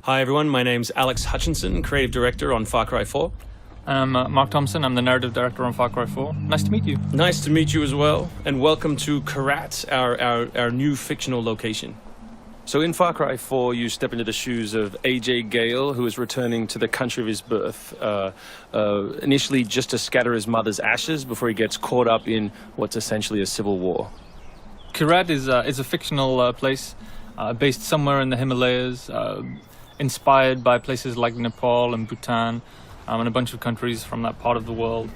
Hi everyone, my name's Alex Hutchinson, Creative Director on Far Cry 4. I'm Mark Thompson, I'm the Narrative Director on Far Cry 4. Nice to meet you. Nice to meet you as well, and welcome to Karat, our new fictional location. So in Far Cry 4, you step into the shoes of AJ Gale, who is returning to the country of his birth, initially just to scatter his mother's ashes before he gets caught up in what's essentially a civil war. Karat is a fictional place based somewhere in the Himalayas, inspired by places like Nepal and Bhutan, and a bunch of countries from that part of the world.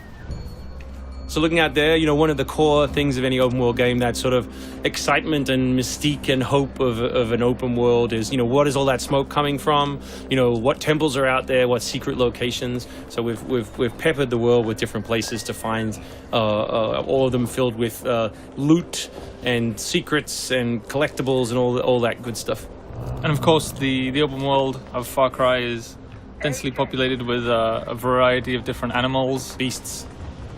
So looking out there, one of the core things of any open world game, that sort of excitement and mystique and hope of an open world is, what is all that smoke coming from? What temples are out there? What secret locations? So we've peppered the world with different places to find all of them filled with loot and secrets and collectibles and all that good stuff. And of course, the open world of Far Cry is densely populated with a variety of different animals, beasts.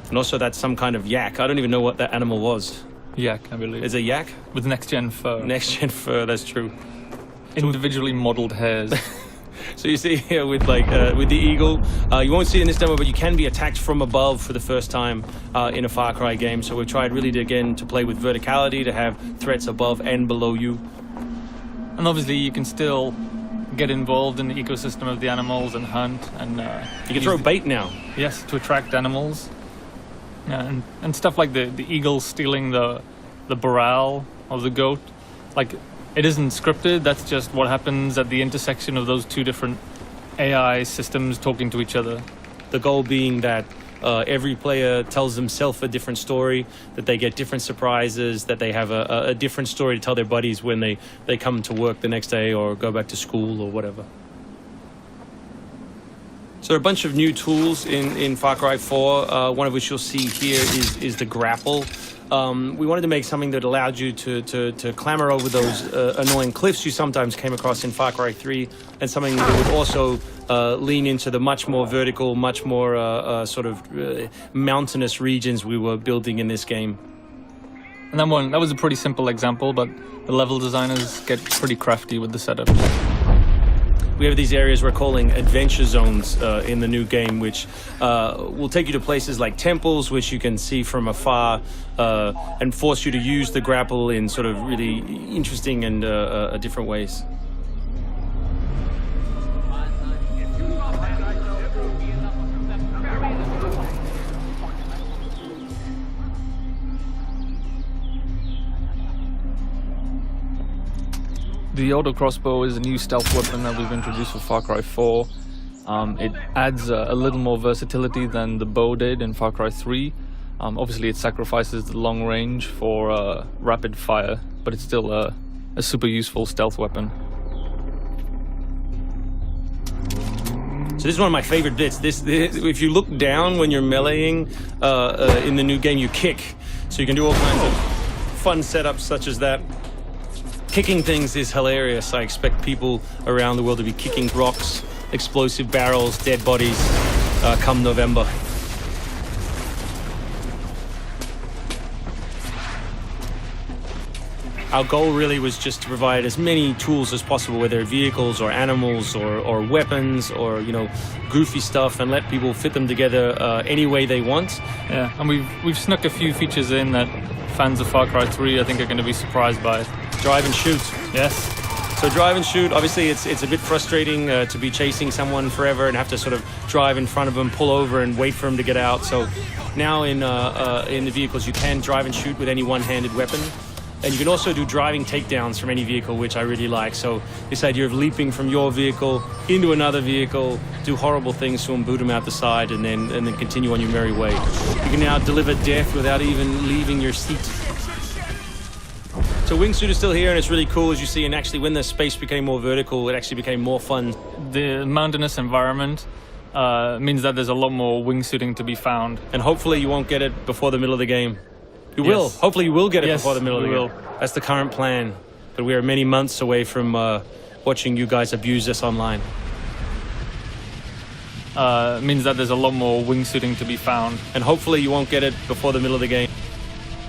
And also that's some kind of yak. I don't even know what that animal was. Yak, I believe. Is it yak? With next-gen fur. Next-gen fur, that's true. Individually modeled hairs. So you see here with the eagle, you won't see it in this demo, but you can be attacked from above for the first time in a Far Cry game. So we've tried really to play with verticality, to have threats above and below you. And obviously you can still get involved in the ecosystem of the animals and hunt. And you can throw bait now. Yes, to attract animals. Yeah, and stuff like the eagle stealing the morale of the goat. Like, it isn't scripted, that's just what happens at the intersection of those two different AI systems talking to each other. The goal being that every player tells themselves a different story, that they get different surprises, that they have a different story to tell their buddies when they come to work the next day or go back to school or whatever. So there are a bunch of new tools in Far Cry 4, one of which you'll see here is the grapple. We wanted to make something that allowed you to clamber over those annoying cliffs you sometimes came across in Far Cry 3, and something that would also lean into the much more vertical, much more mountainous regions we were building in this game. And that was a pretty simple example, but the level designers get pretty crafty with the setup. We have these areas we're calling adventure zones in the new game, which will take you to places like temples, which you can see from afar, and force you to use the grapple in sort of really interesting and different ways. The auto crossbow is a new stealth weapon that we've introduced for Far Cry 4. It adds a little more versatility than the bow did in Far Cry 3. Obviously it sacrifices the long range for rapid fire, but it's still a super useful stealth weapon. So this is one of my favorite bits. This if you look down when you're meleeing in the new game, you kick. So you can do all kinds of fun setups such as that. Kicking things is hilarious. I expect people around the world to be kicking rocks, explosive barrels, dead bodies come November. Our goal really was just to provide as many tools as possible, whether vehicles or animals or weapons or goofy stuff, and let people fit them together any way they want. Yeah, and we've snuck a few features in that fans of Far Cry 3 I think are going to be surprised by. Drive and shoot. Yes. So drive and shoot, obviously it's a bit frustrating to be chasing someone forever and have to sort of drive in front of them, pull over and wait for them to get out. So now in the vehicles you can drive and shoot with any one-handed weapon. And you can also do driving takedowns from any vehicle, which I really like. So this idea of leaping from your vehicle into another vehicle, do horrible things to them, boot them out the side, and then continue on your merry way. You can now deliver death without even leaving your seat. So wingsuit is still here, and it's really cool, as you see, and actually when the space became more vertical, it actually became more fun. The mountainous environment means that there's a lot more wingsuiting to be found. And hopefully you won't get it before the middle of the game. You will. Hopefully you will get it before the middle of the game. That's the current plan. But we are many months away from watching you guys abuse us online. Means that there's a lot more wingsuiting to be found. And hopefully you won't get it before the middle of the game.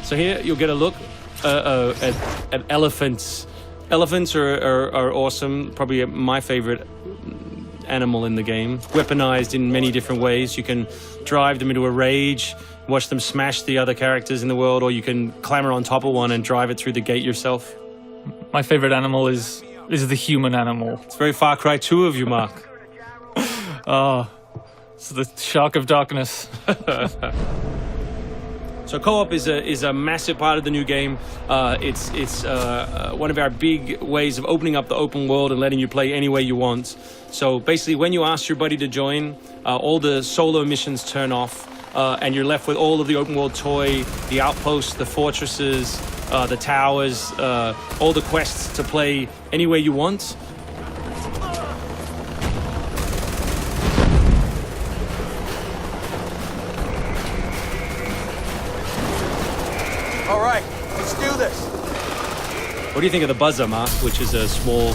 So here you'll get a look at elephants Elephants are awesome. Probably my favorite animal in the game. Weaponized in many different ways. You can drive them into a rage, watch them smash the other characters in the world, or you can clamber on top of one and drive it through the gate yourself. My favorite animal is the human animal. It's very Far Cry 2 of you, Mark. It's the shark of darkness. So co-op is a massive part of the new game. It's one of our big ways of opening up the open world and letting you play any way you want. So basically, when you ask your buddy to join, all the solo missions turn off, and you're left with all of the open world toy, the outposts, the fortresses, the towers, all the quests to play any way you want. All right, let's do this. What do you think of the Buzzer, Mark, which is a small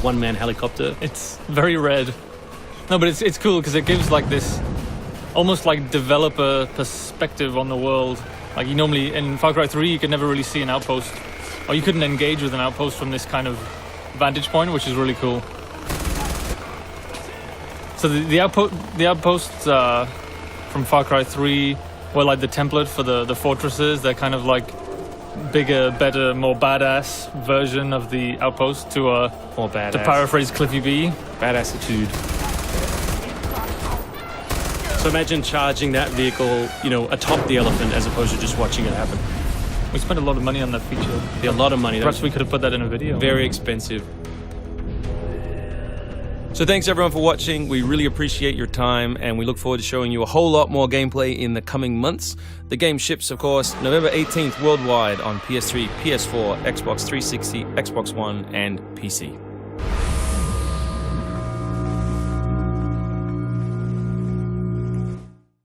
one-man helicopter? It's very red. No, but it's cool because it gives like this almost like developer perspective on the world. Like you normally in Far Cry 3 you could never really see an outpost, or you couldn't engage with an outpost from this kind of vantage point, which is really cool. So the outposts from Far Cry 3 were like the template for the fortresses. They're kind of like bigger, better, more badass version of the outpost to More badass. to paraphrase Cliffy B. Badassitude. So imagine charging that vehicle, atop the elephant as opposed to just watching it happen. We spent a lot of money on that feature. A lot of money. Perhaps we could have put that in a video. Very expensive. So thanks everyone for watching. We really appreciate your time, and we look forward to showing you a whole lot more gameplay in the coming months. The game ships, of course, November 18th worldwide on PS3, PS4, Xbox 360, Xbox One, and PC.